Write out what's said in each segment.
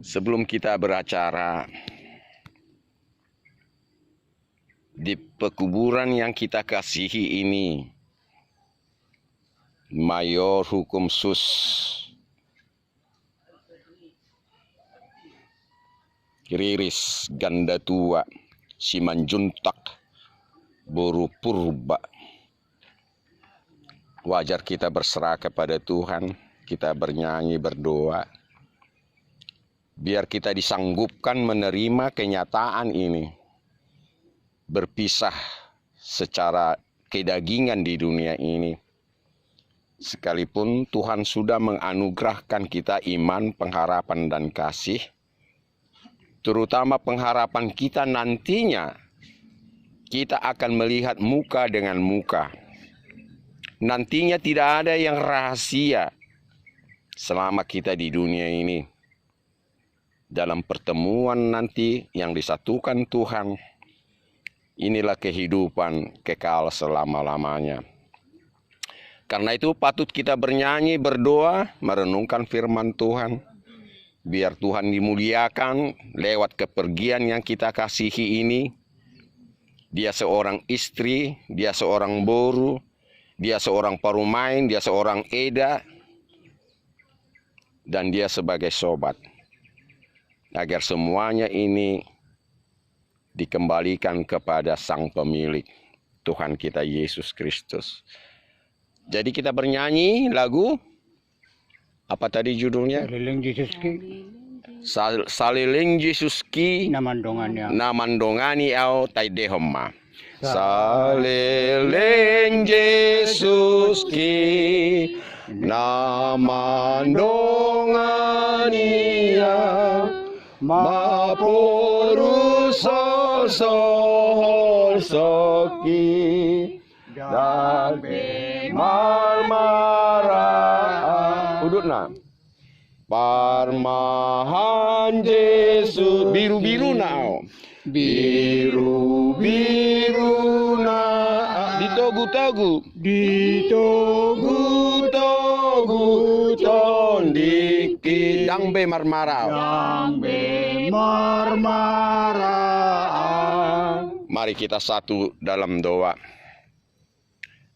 Sebelum kita beracara di pekuburan yang kita kasihi ini, Mayor Hukum Sus Riris Ganda Tua Simanjuntak Boru Purba, wajar kita berserah kepada Tuhan, kita bernyanyi, berdoa, biar kita disanggupkan menerima kenyataan ini, berpisah secara kedagingan di dunia ini. Sekalipun Tuhan sudah menganugerahkan kita iman, pengharapan, dan kasih, terutama pengharapan kita nantinya, kita akan melihat muka dengan muka. Nantinya tidak ada yang rahasia selama kita di dunia ini. Dalam pertemuan nanti yang disatukan Tuhan, inilah kehidupan kekal selama-lamanya. Karena itu patut kita bernyanyi, berdoa, merenungkan firman Tuhan. Biar Tuhan dimuliakan lewat kepergian yang kita kasihi ini. Dia seorang istri, dia seorang boru, dia seorang parumain, dia seorang eda, dan dia sebagai sobat. Agar semuanya ini dikembalikan kepada Sang Pemilik, Tuhan kita Yesus Kristus. Jadi kita bernyanyi lagu, apa tadi judulnya? Saliling Yesus ki Saliling Yesus ki namandongani au taidehoma. Saliling Yesus ki namandongani au maporu sol soki dan marmara udutna parmahan Yesus biru-biru nao biru na ditogu-togu condiki dangbe marmara. Mari kita satu dalam doa.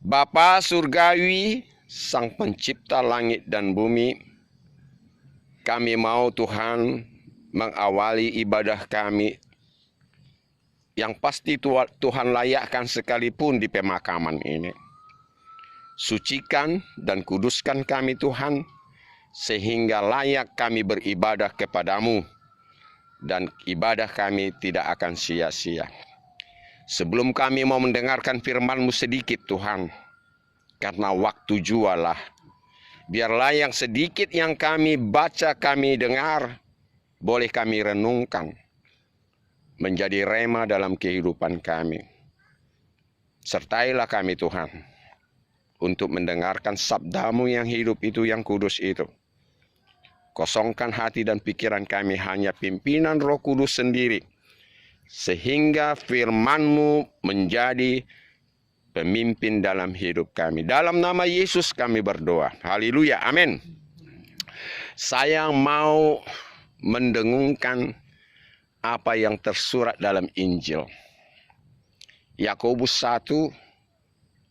Bapa Surgawi, Sang Pencipta langit dan bumi, kami mau Tuhan mengawali ibadah kami yang pasti Tuhan layakkan sekalipun di pemakaman ini. Sucikan dan kuduskan kami Tuhan, sehingga layak kami beribadah kepadamu, dan ibadah kami tidak akan sia-sia. Sebelum kami mau mendengarkan firman-Mu sedikit Tuhan, karena waktu jualah, biarlah yang sedikit yang kami baca, kami dengar, boleh kami renungkan, menjadi rema dalam kehidupan kami. Sertailah kami Tuhan, untuk mendengarkan sabda-Mu yang hidup itu, yang kudus itu. Kosongkan hati dan pikiran kami, hanya pimpinan Roh Kudus sendiri, sehingga firman-Mu menjadi pemimpin dalam hidup kami. Dalam nama Yesus kami berdoa. Haleluya, amin. Saya mau mendengungkan apa yang tersurat dalam Injil. Yakobus 1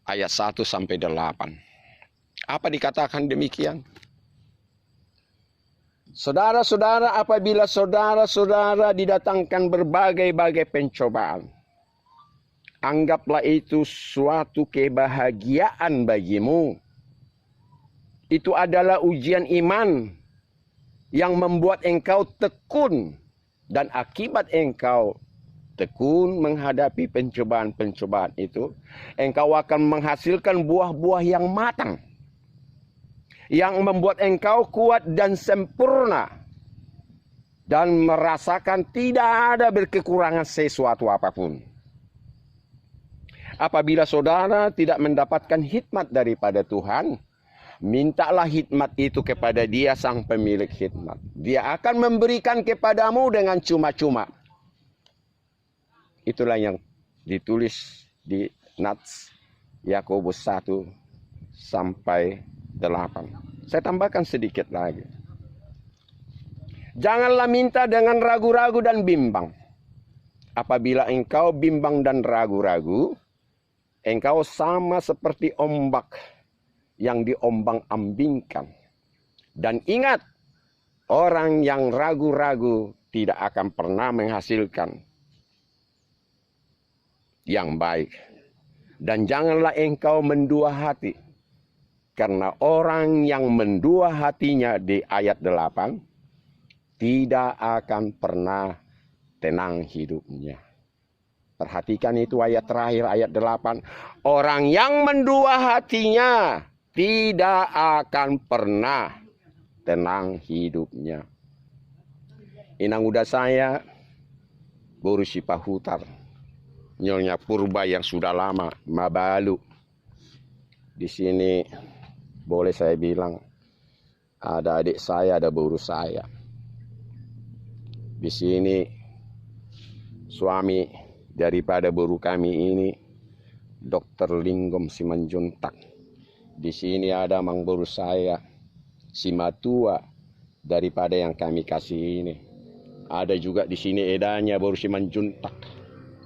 ayat 1 sampai 8. Apa dikatakan demikian? Saudara-saudara, apabila saudara-saudara didatangkan berbagai-bagai pencobaan, anggaplah itu suatu kebahagiaan bagimu. Itu adalah ujian iman yang membuat engkau tekun, dan akibat engkau tekun menghadapi pencobaan-pencobaan itu, engkau akan menghasilkan buah-buah yang matang, yang membuat engkau kuat dan sempurna, dan merasakan tidak ada berkekurangan sesuatu apapun. Apabila saudara tidak mendapatkan hikmat daripada Tuhan, mintalah hikmat itu kepada Dia, Sang Pemilik hikmat. Dia akan memberikan kepadamu dengan cuma-cuma. Itulah yang ditulis di Nats Yakobus 1 sampai 8. Saya tambahkan sedikit lagi. Janganlah minta dengan ragu-ragu dan bimbang. Apabila engkau bimbang dan ragu-ragu, engkau sama seperti ombak yang diombang-ambingkan. Dan ingat, orang yang ragu-ragu tidak akan pernah menghasilkan yang baik. Dan janganlah engkau mendua hati. Karena orang yang mendua hatinya di ayat 8, tidak akan pernah tenang hidupnya. Perhatikan itu ayat terakhir, ayat 8. Orang yang mendua hatinya tidak akan pernah tenang hidupnya. Inang udah saya, Boru Sipahutar, Nyonya Purba yang sudah lama, Mabalu. Di sini boleh saya bilang, ada adik saya, ada Boru saya. Di sini suami daripada Boru kami ini, Dr. Linggom Simanjuntak. Di sini ada Mang Boru saya, si Matua daripada yang kami kasih ini. Ada juga di sini edanya Boru Simanjuntak,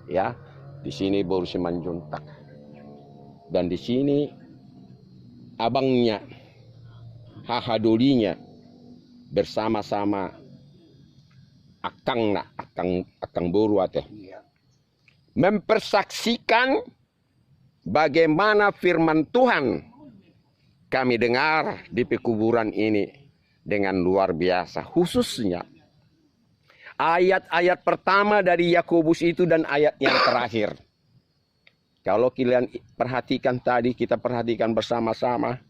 ya. Di sini Boru Simanjuntak. Dan di sini abangnya, hahadolinya bersama-sama akang Boru ate. Mempersaksikan bagaimana firman Tuhan kami dengar di pekuburan ini dengan luar biasa. Khususnya ayat-ayat pertama dari Yakobus itu dan ayat yang terakhir. Kalau kalian perhatikan tadi, kita perhatikan bersama-sama.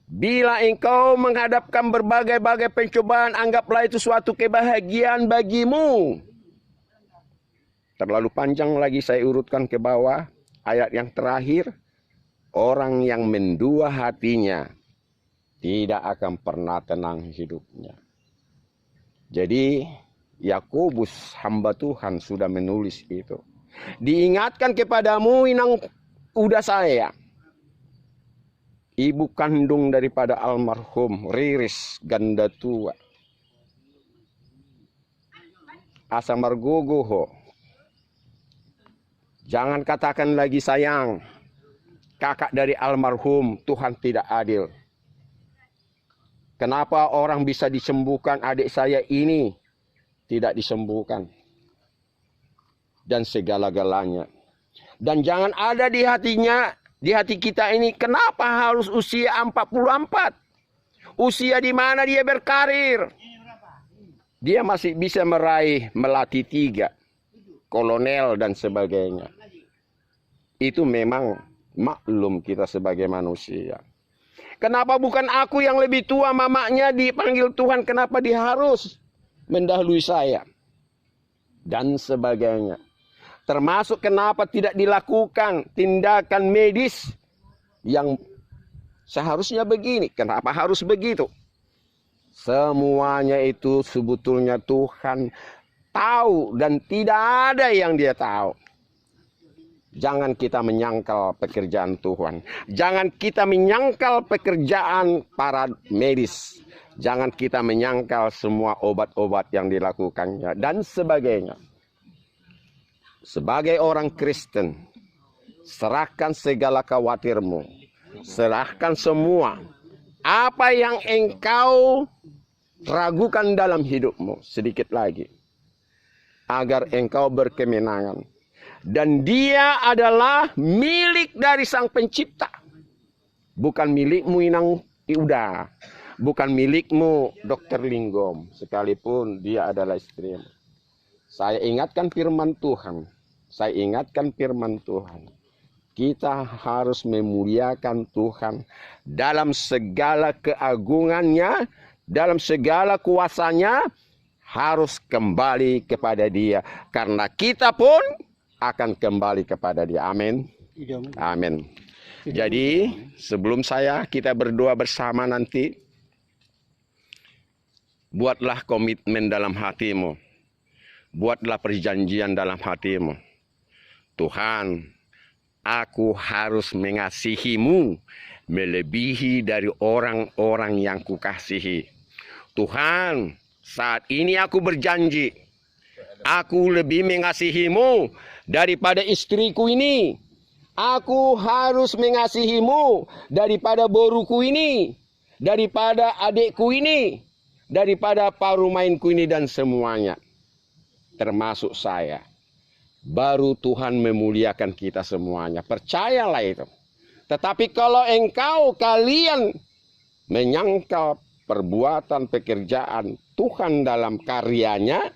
Bila engkau menghadapkan berbagai-bagai pencobaan, anggaplah itu suatu kebahagiaan bagimu. Terlalu panjang lagi saya urutkan ke bawah. Ayat yang terakhir. Orang yang mendua hatinya tidak akan pernah tenang hidupnya. Jadi Yakobus hamba Tuhan sudah menulis itu. Diingatkan kepadamu inang udah saya. Ibu kandung daripada almarhum Riris Ganda Tua. Asa margogoho. Jangan katakan lagi sayang. Kakak dari almarhum, Tuhan tidak adil. Kenapa orang bisa disembuhkan, adik saya ini tidak disembuhkan? Dan segala-galanya. Dan jangan ada di hatinya, di hati kita ini, kenapa harus usia 44? Usia di mana dia berkarir? Dia masih bisa meraih melati 3, kolonel dan sebagainya. Itu memang maklum kita sebagai manusia. Kenapa bukan aku yang lebih tua, mamanya dipanggil Tuhan, kenapa dia harus mendahului saya? Dan sebagainya. Termasuk kenapa tidak dilakukan tindakan medis yang seharusnya begini. Kenapa harus begitu? Semuanya itu sebetulnya Tuhan tahu dan tidak ada yang dia tahu. Jangan kita menyangkal pekerjaan Tuhan. Jangan kita menyangkal pekerjaan para medis. Jangan kita menyangkal semua obat-obat yang dilakukannya dan sebagainya. Sebagai orang Kristen, serahkan segala khawatirmu. Serahkan semua. Apa yang engkau ragukan dalam hidupmu sedikit lagi. Agar engkau berkemenangan. Dan dia adalah milik dari Sang Pencipta. Bukan milikmu Inang Iuda. Bukan milikmu Dr. Linggom. Sekalipun dia adalah istrimu. Saya ingatkan firman Tuhan. Saya ingatkan firman Tuhan. Kita harus memuliakan Tuhan dalam segala keagungannya, dalam segala kuasanya, harus kembali kepada Dia. Karena kita pun akan kembali kepada Dia. Amin. Amin. Jadi sebelum kita berdoa bersama nanti, buatlah komitmen dalam hatimu. Buatlah perjanjian dalam hatimu. Tuhan, aku harus mengasihimu melebihi dari orang-orang yang kukasihi. Tuhan, saat ini aku berjanji, aku lebih mengasihimu daripada istriku ini. Aku harus mengasihimu daripada boruku ini, daripada adikku ini, daripada parumainku ini dan semuanya, termasuk saya. Baru Tuhan memuliakan kita semuanya. Percayalah itu. Tetapi kalau kalian menyangkal perbuatan pekerjaan Tuhan dalam karyanya,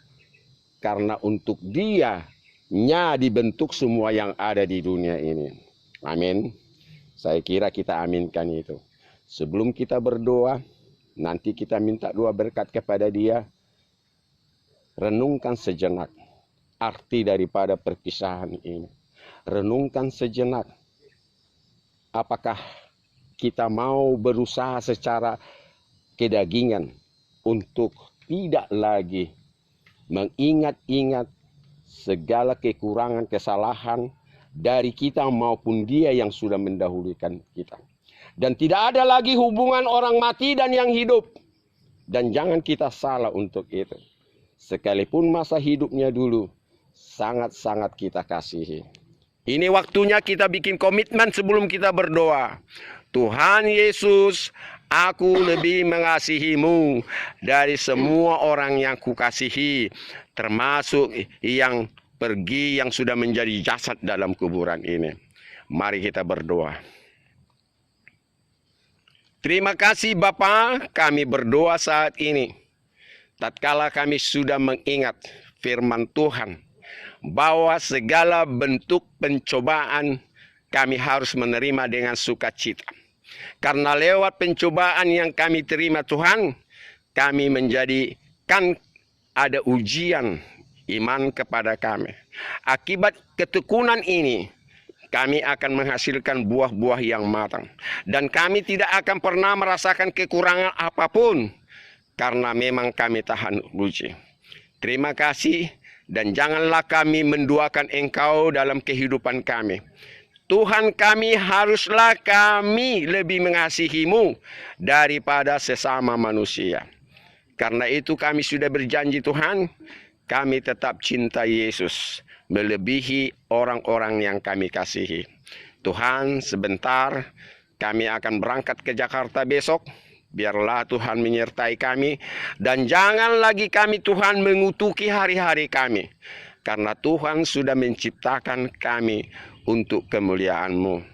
karena untuk Dia-Nya dibentuk semua yang ada di dunia ini. Amin. Saya kira kita aminkan itu. Sebelum kita berdoa, nanti kita minta doa berkat kepada Dia. Renungkan sejenak arti daripada perpisahan ini. Renungkan sejenak. Apakah kita mau berusaha secara kedagingan untuk tidak lagi mengingat-ingat segala kekurangan, kesalahan dari kita maupun Dia yang sudah mendahulukan kita. Dan tidak ada lagi hubungan orang mati dan yang hidup. Dan jangan kita salah untuk itu. Sekalipun masa hidupnya dulu sangat-sangat kita kasihi. Ini waktunya kita bikin komitmen sebelum kita berdoa. Tuhan Yesus, aku lebih mengasihimu dari semua orang yang kukasihi, termasuk yang pergi yang sudah menjadi jasad dalam kuburan ini. Mari kita berdoa. Terima kasih Bapa, kami berdoa saat ini. Tatkala kami sudah mengingat firman Tuhan, bahwa segala bentuk pencobaan kami harus menerima dengan sukacita. Karena lewat pencobaan yang kami terima Tuhan, kami menjadikan ada ujian iman kepada kami. Akibat ketekunan ini, kami akan menghasilkan buah-buah yang matang. Dan kami tidak akan pernah merasakan kekurangan apapun, karena memang kami tahan uji. Terima kasih. Dan janganlah kami menduakan Engkau dalam kehidupan kami. Tuhan kami, haruslah kami lebih mengasihimu daripada sesama manusia. Karena itu kami sudah berjanji Tuhan, kami tetap cinta Yesus melebihi orang-orang yang kami kasihi. Tuhan, sebentar kami akan berangkat ke Jakarta besok. Biarlah Tuhan menyertai kami. Dan jangan lagi kami Tuhan mengutuki hari-hari kami. Karena Tuhan sudah menciptakan kami untuk kemuliaan-Mu.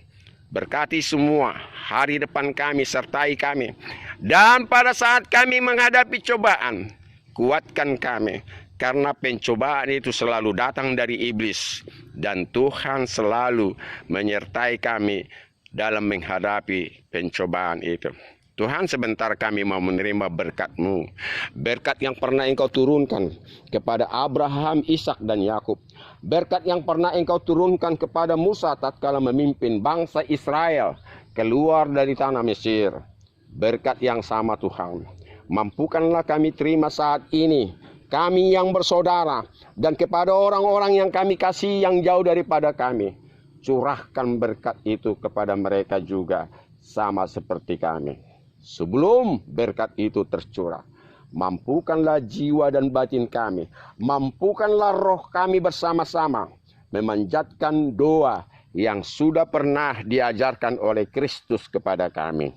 Berkati semua hari depan kami, sertai kami. Dan pada saat kami menghadapi cobaan, kuatkan kami. Karena pencobaan itu selalu datang dari iblis. Dan Tuhan selalu menyertai kami dalam menghadapi pencobaan itu. Tuhan, sebentar kami mau menerima berkat-Mu. Berkat yang pernah Engkau turunkan kepada Abraham, Ishak dan Yakub. Berkat yang pernah Engkau turunkan kepada Musa tatkala memimpin bangsa Israel keluar dari tanah Mesir. Berkat yang sama Tuhan, mampukanlah kami terima saat ini. Kami yang bersaudara dan kepada orang-orang yang kami kasih yang jauh daripada kami. Curahkan berkat itu kepada mereka juga sama seperti kami. Sebelum berkat itu tercurah, mampukanlah jiwa dan batin kami, mampukanlah roh kami bersama-sama memanjatkan doa yang sudah pernah diajarkan oleh Kristus kepada kami.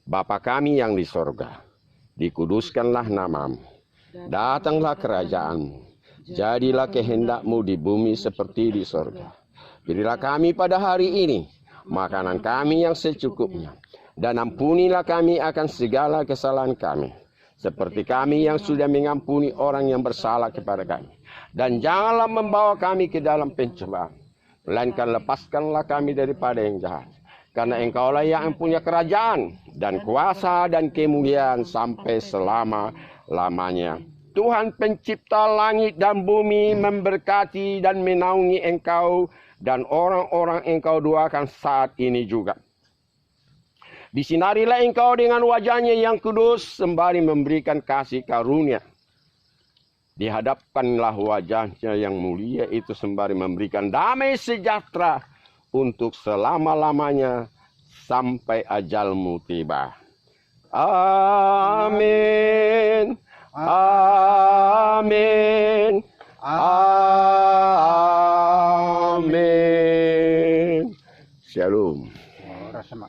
Bapa kami yang di sorga, dikuduskanlah nama-Mu, datanglah kerajaan-Mu, jadilah kehendak-Mu di bumi seperti di sorga. Berilah kami pada hari ini makanan kami yang secukupnya. Dan ampunilah kami akan segala kesalahan kami, seperti kami yang sudah mengampuni orang yang bersalah kepada kami. Dan janganlah membawa kami ke dalam pencobaan, melainkan lepaskanlah kami daripada yang jahat. Karena Engkaulah yang punya kerajaan, dan kuasa, dan kemuliaan sampai selama-lamanya. Tuhan pencipta langit dan bumi memberkati dan menaungi Engkau, dan orang-orang Engkau doakan saat ini juga. Disinarilah Engkau dengan wajah-Nya yang kudus sembari memberikan kasih karunia. Dihadapkanlah wajah-Nya yang mulia itu sembari memberikan damai sejahtera untuk selama-lamanya sampai ajal-Mu tiba. Amin. Amin. Amin. Shalom.